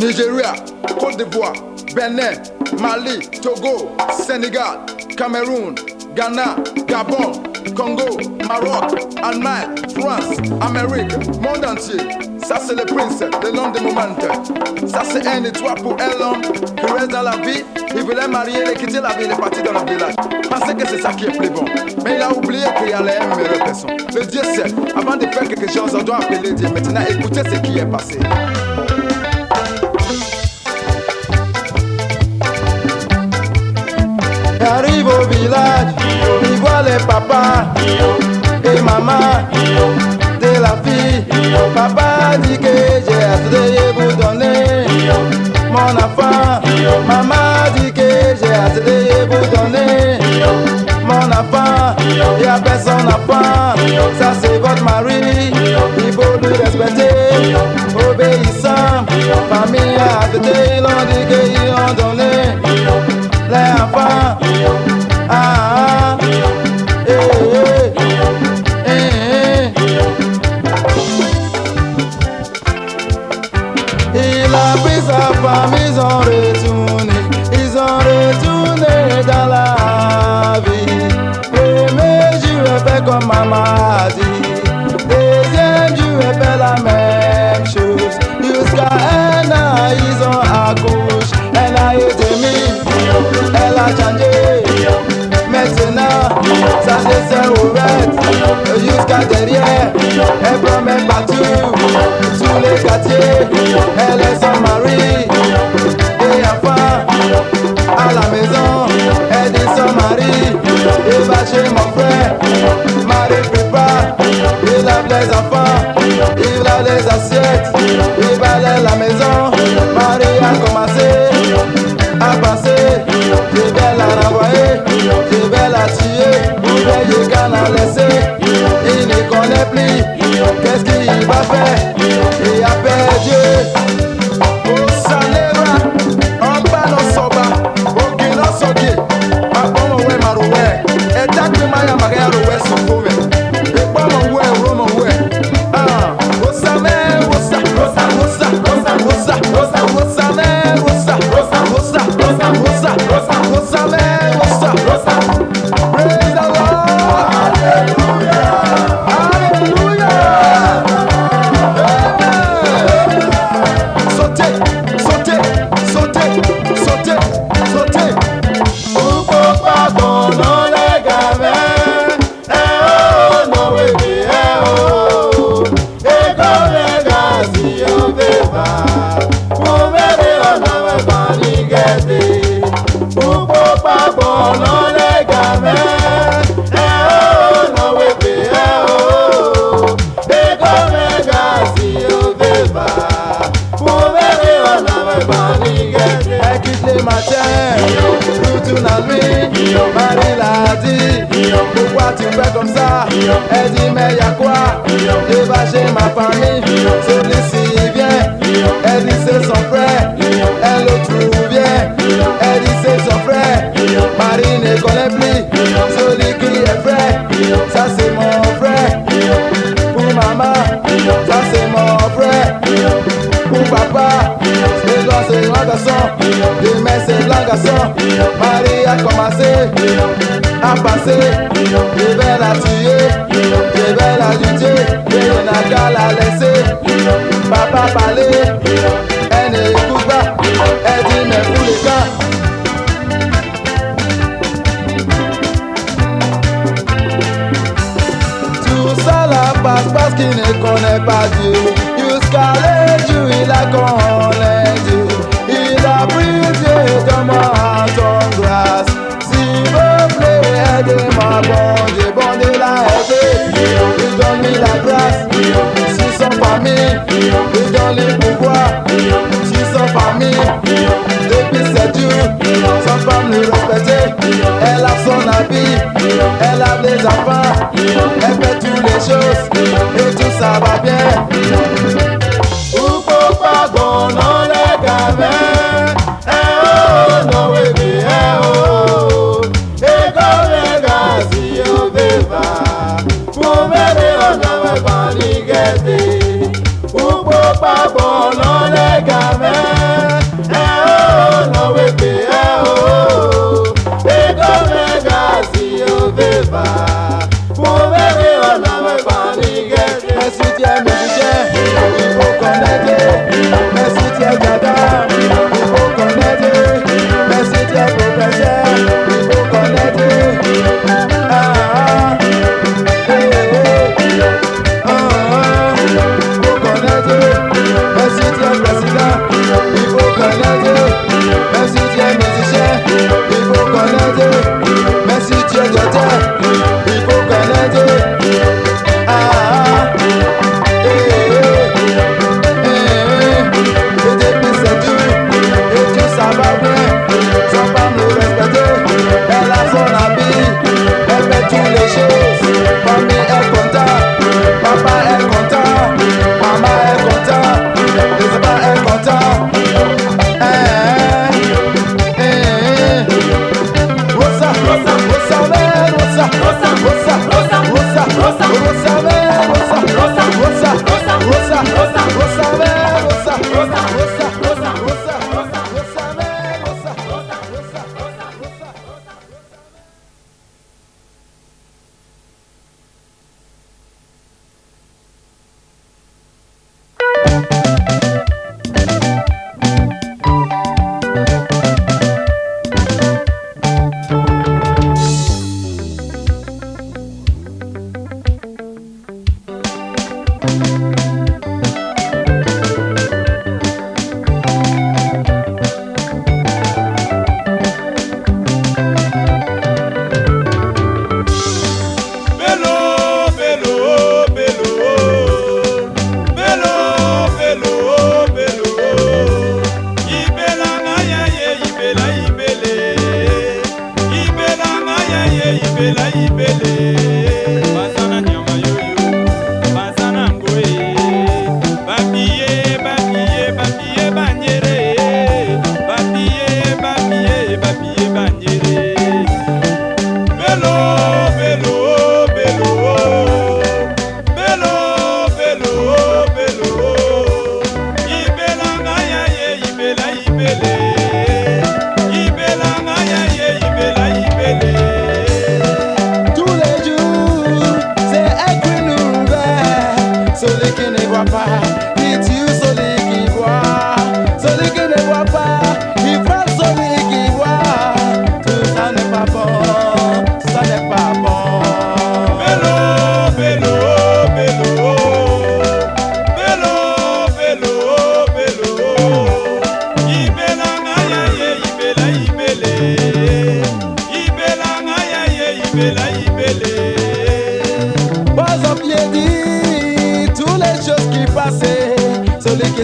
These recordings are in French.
Nigeria, Côte d'Ivoire, Benin, Mali, Togo, Sénégal, Cameroun, Ghana, Gabon, Congo, Maroc, Allemagne, France, Amérique, monde entier. Ça c'est le prince, le nom des moments. Ça c'est un étoile pour un homme qui reste dans la vie. Il voulait marier, il a quitté la ville, il est parti dans le village. Pensait que c'est ça qui est plus bon. Mais il a oublié qu'il y avait une meilleure personne. Le Dieu sait, avant de faire quelque chose, on doit appeler Dieu. Maintenant, écoutez ce qui est passé. J'arrive au village, il voit les papas et maman de la fille. Papa dit que j'ai assez de vous donner mon enfant. Maman dit que j'ai assez de vous donner mon enfant. Il y a personne enfant, ça c'est votre mari. Il faut lui respecter, obéissant. Famille a accepté, ils ont dit qu'ils ont donné les enfants. Ah, Il a pris sa femme, ils ont retourné dans la vie. Premier jour, elle fait comme maman a dit. Deuxième jour, elle fait la même chose. Jusqu'à un an, ils ont accouché. Elle a été mise, elle a changé. Maintenant, ça s'est ouvert jusqu'à derrière. Elle promène partout, tous les quartiers. Elle est son mari et enfant à la maison. Elle dit son mari, il va chez mon frère. Mari prépare, il lave les enfants, il lave les assiettes, il va à la maison. Mari a commencé à penser, je vais la renvoyer, je vais la tuer, il qu'à la laisser. Il ne connaît plus, qu'est-ce qu'il va faire? Il a perdu. Salera, on bat nos soba, on guille nos soki, ma bombe oué maroué, et tac de maya maria roué soufoué, et pas mon oué, mon oué. Ah, rosa me, rosa, rosa, rosa, rosa, rosa, rosa, rosa me, rosa, rosa, rosa, rosa, rosa, rosa, rosa me, rosa, rosa. Praise the Lord, hallelujah, hallelujah. Sautez, sautez, sautez, sautez, sautez. Pourquoi pas qu'on en les gamins? Oh, non, oui, oh. Et comme les gars, si on veut pas, pour m'aider, on n'avait pas ni guetté. Pourquoi pas qu'on en les gamins? Oh, non, oui, oh. Et comme les gars, si on veut pas, pour m'aider, on n'avait pas ni guetté. Elle quitte les matins, retourne à lui. Marie l'a dit, pourquoi tu fais comme ça? Elle dit, mais y'a quoi? Je vais chez ma famille, celui-ci vient. Elle dit, c'est son frère, elle le trouve bien. Elle dit, c'est son frère, Marie ne connaît plus celui qui est frère. Ça c'est mon frère, pour maman, ça c'est mon frère. Pour papa, c'est grand garçon, demain c'est blanc garçon. Marie a commencé à passer, je vais la tuer, je vais la lutter, je n'ai qu'à la laisser. Papa parlait, elle n'écoute pas, elle dit mais pour les gars. Tout ça la passe parce qu'il ne connaît pas Dieu. Jusqu'à les jours il a connaît Dieu. Il a pris Dieu de moi en ton grâce. S'il vous plaît, aidez-moi, bon Dieu l'a aidé. Il donne la grâce. Si son famille, il donne le pouvoir. Si son famille, depuis 7 jours, sa femme le respecte. Elle a son habit, elle a des enfants, elle fait toutes les choses et tout ça va bien. Pourquoi pas qu'on en les gamins? Oh, non, oui, oh. Et comme les gars, si on veut pas, pour m'aider, on n'avait pas ni guetté. Pourquoi pas qu'on en les gamins?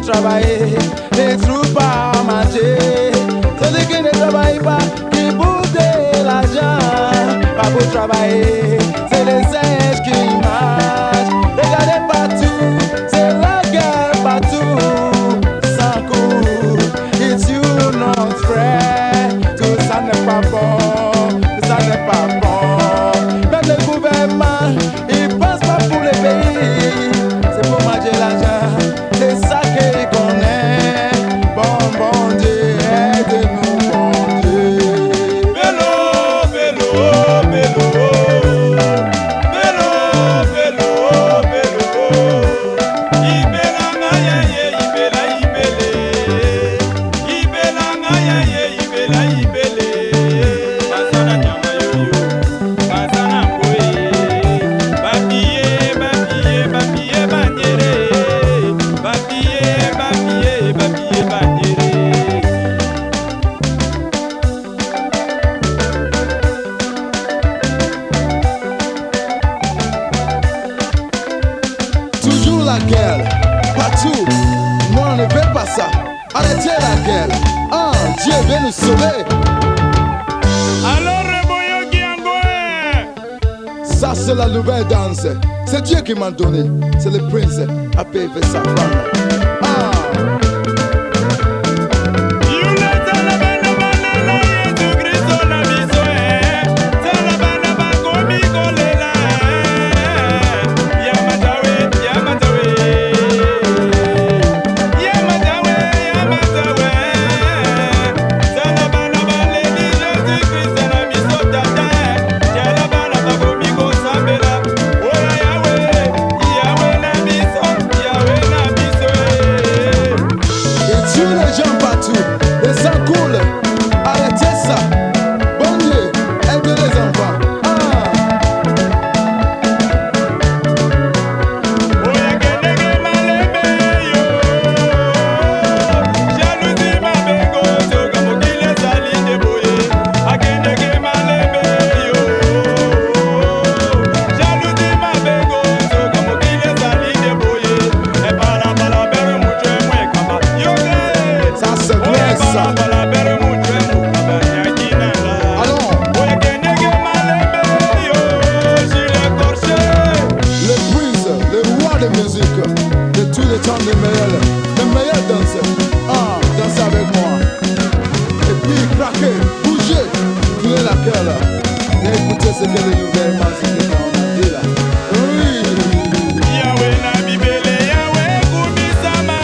Travailler, les troupes à manger. Celui qui ne travaille pas, qui bouffe de l'argent. Pas pour travailler, c'est les singes qui marchent. Regardez partout, c'est la guerre partout. Sans coup, it's you not friend. Tout ça n'est pas bon, tout ça n'est pas bon. Même le gouvernement, il passe pas pour les pays. C'est pour manger l'argent, c'est ça qu'il connaît. Bon, bon Dieu, aide-nous, bon Dieu. Vélo, vélo, vélo. Vélo, vélo, vélo. Ibelanga yaye, ibela, ibele. Ibelanga yaye, ibela, ibele. Basana nyama yoyo, basana mboye. Babiye, babiye, babiye, banyere. Babiye, babiye, babiye, banyere. Toujours la guerre, partout. Moi on ne veut pas ça. Arrêtez la guerre. Ah, Dieu vient nous sauver. Alors, Reboyo Giangoe, Ça c'est la nouvelle danse. C'est Dieu qui m'a donné. C'est le prince à payer sa femme. Ah. Yule Talabana Banana, Yesu Christo na biso Talabana bakomi kolela Yamatawe, Yamatawe Yamatawe, Yamatawe Talabana baleli Jésus Christ na biso tata Talabana bakomi kosambela Oya Yahweh, Yahweh na biso, Yahweh na biso Il tue les gens partout. Les sangs coulent. Arrêtez ça. Bon Dieu, aidez les enfants. Ah. Oya kendenge malembe yo Jalousie mabengo Soka mokili ezali nde boye Akendenge malembe yo Jalousie mabengo Soka mokili ezali nde boye Epalapala bere mutu emwekaba Yoke Ça c'est vrai ça. Epalapala bere mutu emwekaba Nyakinala Allons. Oya kendenge malembe yo Gile Corché Le prince, le roi de musique, de tous les temps le meilleur danseur. Ah, dansez avec moi. Et puis craquez, bougez, tournez la cœur là. Et écoutez ce que les nouvelles musiques ont dit là. Oui. Yahweh na bibele, Yahweh kumisama.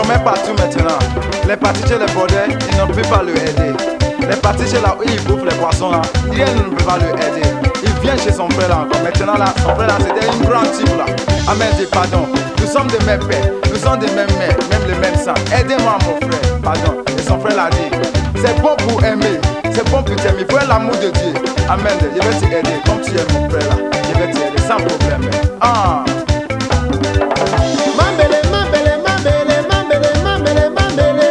sont même partout maintenant. Les parties chez les bordels, ils ne peuvent pas le aider. Les parties chez là où il bouffe les poissons là, rien ne peut pas le aider. Il vient chez son frère là encore. Maintenant là, son frère là c'était une grande type là. Amen, dit pardon. Nous sommes des mêmes pères, nous sommes des mêmes mères, même les mêmes sangs. Aidez-moi mon frère, pardon. Et son frère l'a dit, c'est bon pour aimer, c'est bon pour t'aimer. Il faut l'amour de Dieu. Amen, je vais t'aider comme tu es mon frère là. Je vais t'aider sans problème. Ah. Mambele, mambele, mambele, mambele, mambele, mambele,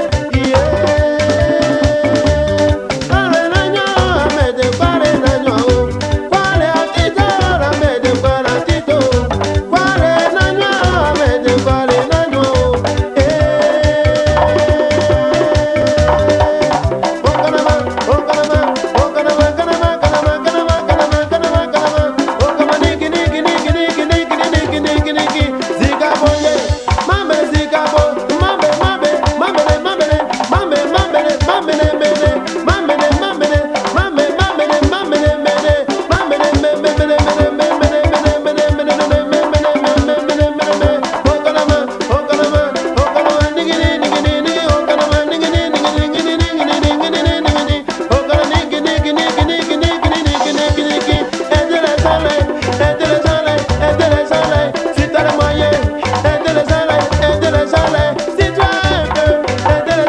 yeah. Kwale nanyo, amede kwale nanyo, kwale atito, amede kwale atito, kwale nanyo, amede kwale nanyo, Okanama, okanama, okanama, kanama, kanama, kanama, kanama, kanama, kanama, okama niki, niki, niki, niki, niki, niki, niki, niki, zika boye, mambe zika bo, mambe, mambe, mambele, mambele, mambe, mambele, mambele, mele, mambele, mambele, mambe, mambele, mambele, mele, mambele, mele, mele, mele, mele, mele, mele, mele, mele, mele, mele, mele, mele, okanama, okanama, okanama, niki, niki, niki, okanama, niki, niki, niki, niki, niki, niki, niki, okana niki, niki, niki, niki, niki, niki, niki, niki, aide les soleils, aide les soleils, aide les soleils, si t'as les moyens, aide les soleils, si tu as un peu, aide les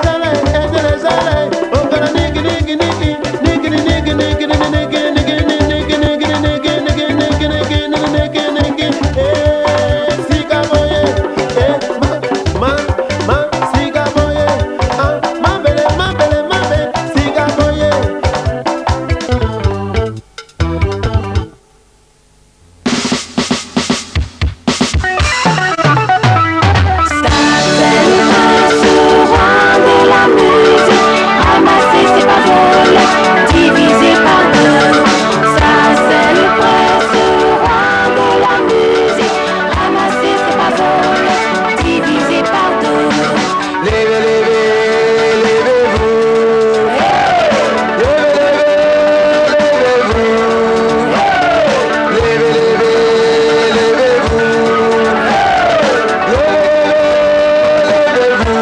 soleils, okana niki, niki, niki, niki, niki, niki, niki, niki, niki, niki, niki, niki, niki, niki, sika boye, sika boye, mambele, mambele, mambe, sika boye. De la musique, ramasser c'est pas voler, diviser par deux. Ça c'est le prince roi de la musique, ramasser c'est pas voler, diviser par deux. Levez, levez, levez-vous. Levez, levez, levez-vous. Levez, levez, levez-vous. Levez, levez-vous.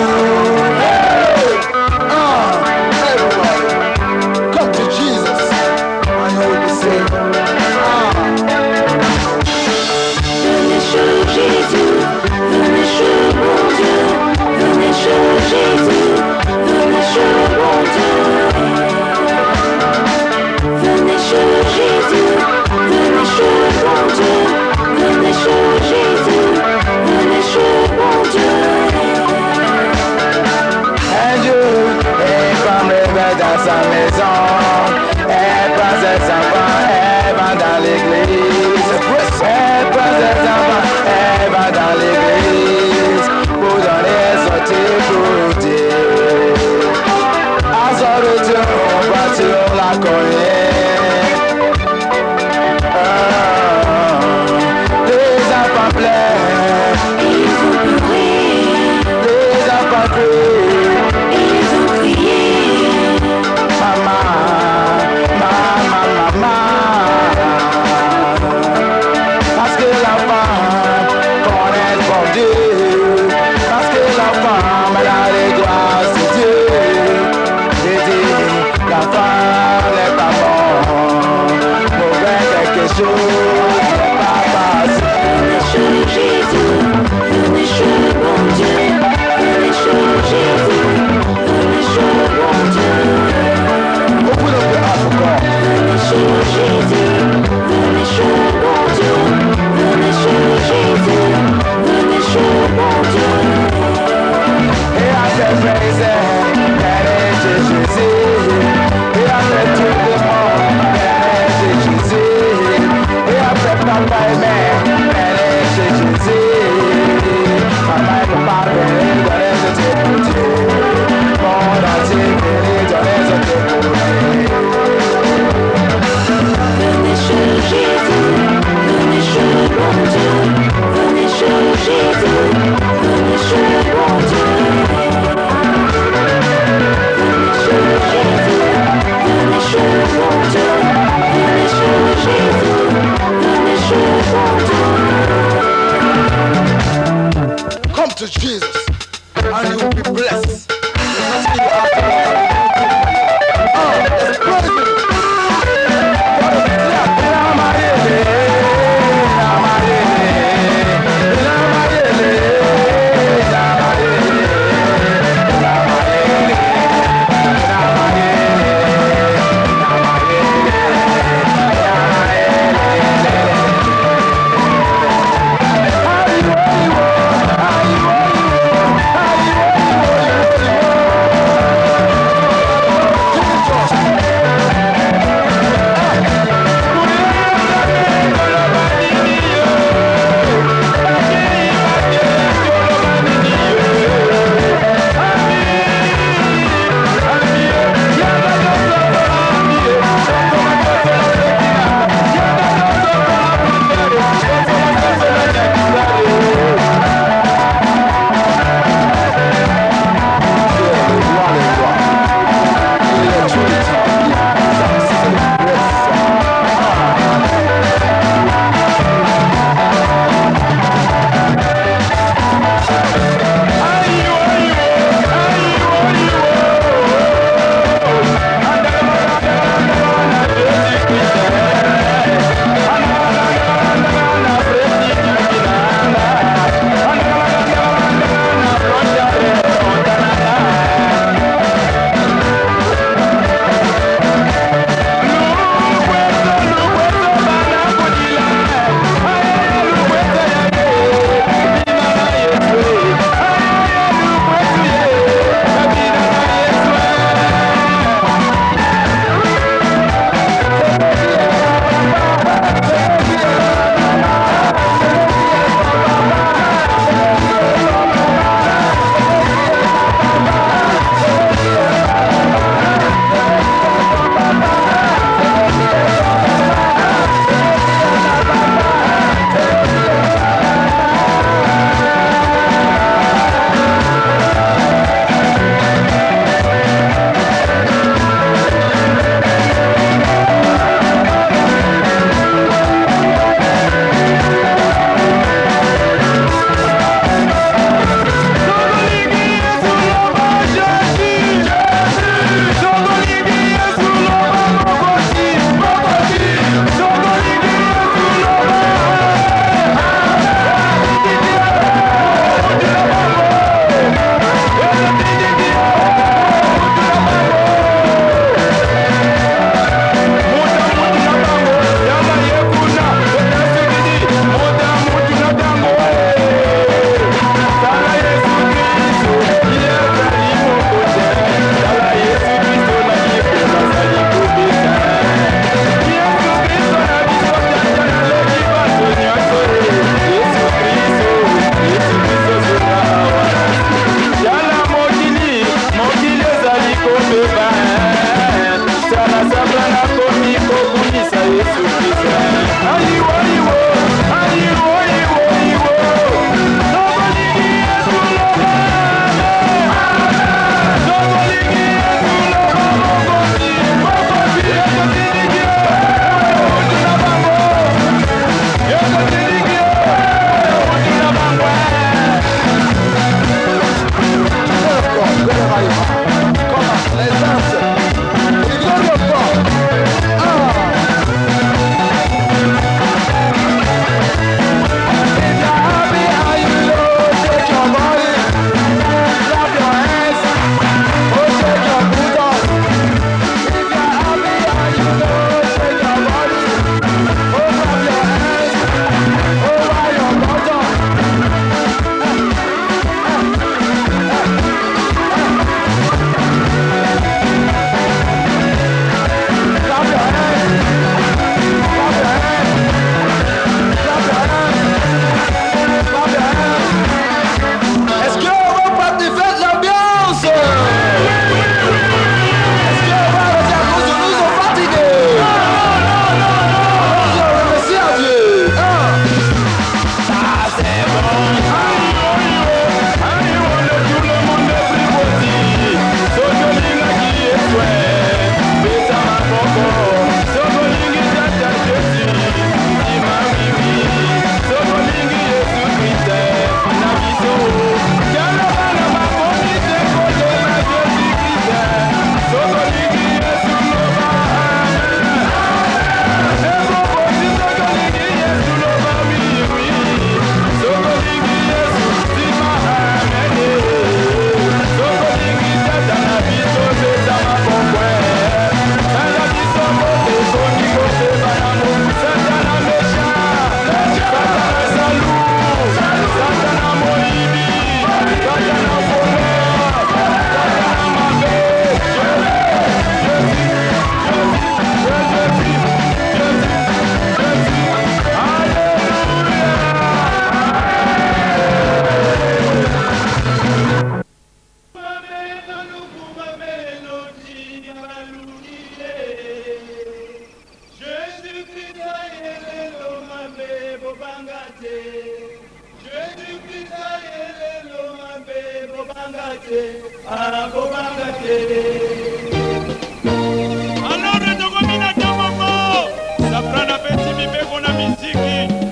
Everybody, come to Jesus, and you will be saved. Venez chez Jésus, venez chez mon Dieu, venez chez Jésus, venez chez mon Dieu. Venez chez Jésus, venez chez mon Dieu, venez chez Jésus, venez chez mon Dieu. Un Dieu est comme le verre dans sa maison. Elle prend ses enfants, elle va dans l'église. Elle prend ses enfants, elle va dans l'église. Pour donner sortir pour Dieu. À son retour, on va sur la colline. Les enfants pleurent, Ils ont pleuré, les enfants crient. ils ont crié. Mama, mama, mama. Parce que la femme connaît bon Dieu. Parce que la femme elle a les grâces de Dieu. J'ai dit, la femme n'est pas morte. Mauvais quelque chose n'est pas passé. Venez chez Jésus, venez chez mon Dieu, venez chez Jésus, venez chez mon Dieu. Beaucoup de peu encore. Venez chez Jésus, venez chez mon Dieu, venez chez Jésus, venez chez mon Dieu. Et après praiser, elle est chez Jésus. Et après tout le monde, elle est chez Jésus. Et après papa et mère, elle est chez Jésus. Maman et papa, venez dans les jetés pour Dieu. Monde entier, venez dans les jetés pour Dieu. Venez chez Jésus, venez chez mon Dieu, venez chez Jésus, venez chez mon Dieu. Venez chez Jésus, venez chez mon Dieu, venez chez Jésus, venez chez mon Dieu. Come to Jesus, and you'll be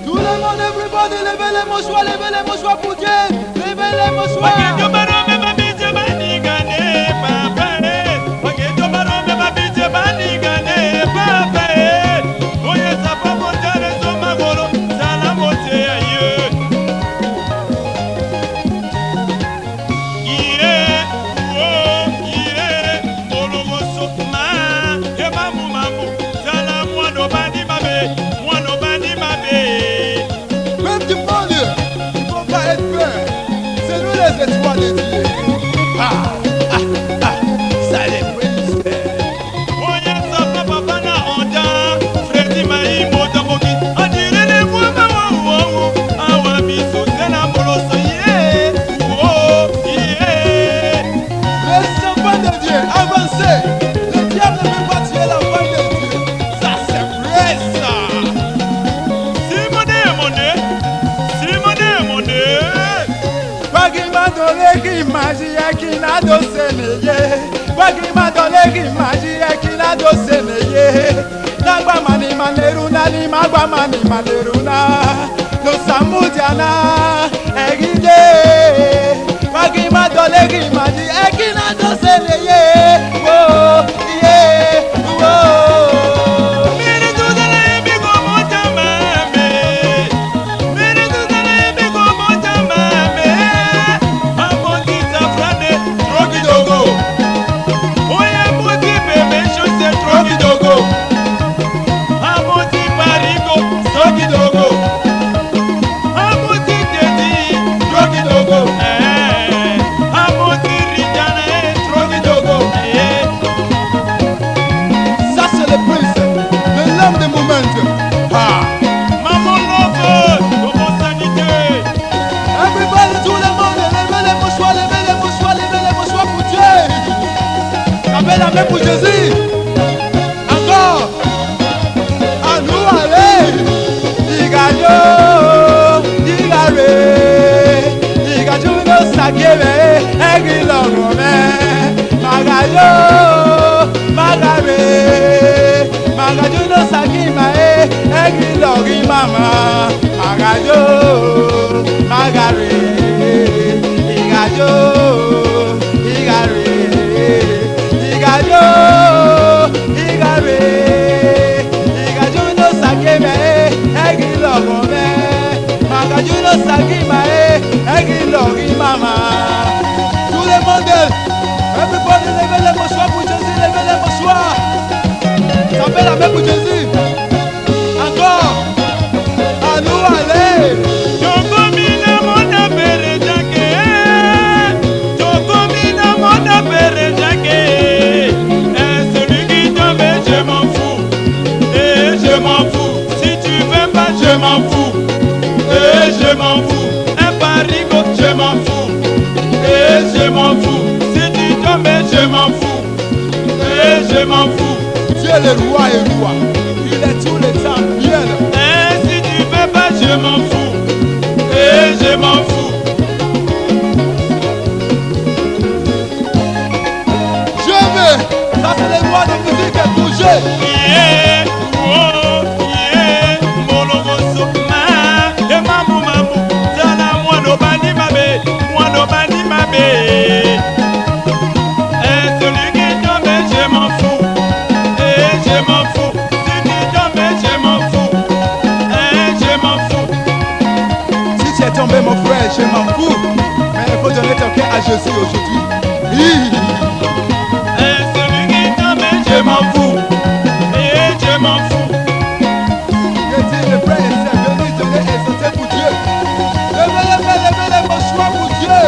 Tout le monde, everybody, levez les mouchoirs pour Dieu. Levez les mouchoirs. Même du monde, il ne faut pas être peur. C'est nous les étoiles de Dieu. Ça les brise. Les enfants de Dieu, avancez. Le diable ne peut pas tuer l'enfant de Dieu. Ça c'est vrai ça. Bagimandoleki magia kinado seneye. Bagimandoleki magia kinado seneye. Nagba mani maneruna ni magba mani maneruna. No samudiana egide. Bagimandoleki magia kinado seneye. Oh yeah, oh. Ça c'est le prince, de l'homme des moments. Everybody, tout le monde, levez les mouchoirs pour Dieu. Levez la main pour Jésus. Encore. À nous aller. Digayo, digare. Digayo no sakebe, egilorome. Magayo, magare. Magayo no sakimae, egilori mama. Magayo, magare. Digayo, digare. Digayo, digare. Digayo no sakebe, egilorome. Magayo no sakimae, egilori mama. Tout le monde, everybody, levez les mouchoirs pour Jésus, levez les mouchoirs. Tapez la main pour Jésus. Encore. À nous aller. Je m'en fous, et je m'en fous, un parigo, je m'en fous, et je m'en fous, si tu tombes, je m'en fous, et je m'en fous. Dieu le roi et roi, il est tout le temps bien. Et si tu veux pas, je m'en fous, et je m'en fous. Je veux, ça c'est le roi de musique et bouger. Yeah, oh, yeah, mologoso, ma, et mamou, zala, moi no bani mabe, et celui qui tombe, je m'en fous, et je m'en fous, si tu tombes, je m'en fous, et je m'en fous. Si tu es tombé mon frère, je m'en fous. Mais il faut donner ton cœur à Jésus aujourd'hui. Oui. Et celui qui tombe, je m'en fous, et je m'en fous. Je dis le frère et sœur, venez donner et sauter pour Dieu. Levez les mouchoirs pour Dieu.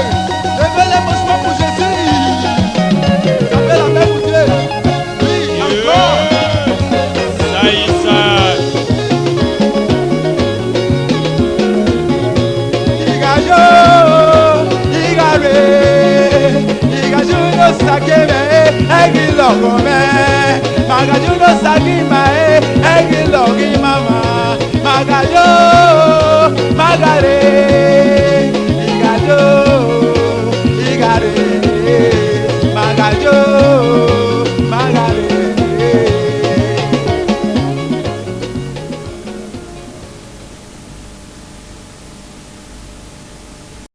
Levez les mouchoirs pour Jésus. Tapez la main pour Dieu. Oui, encore. Digayo, digare. Digayo no sakebe, egilogome. Magayo no sakima,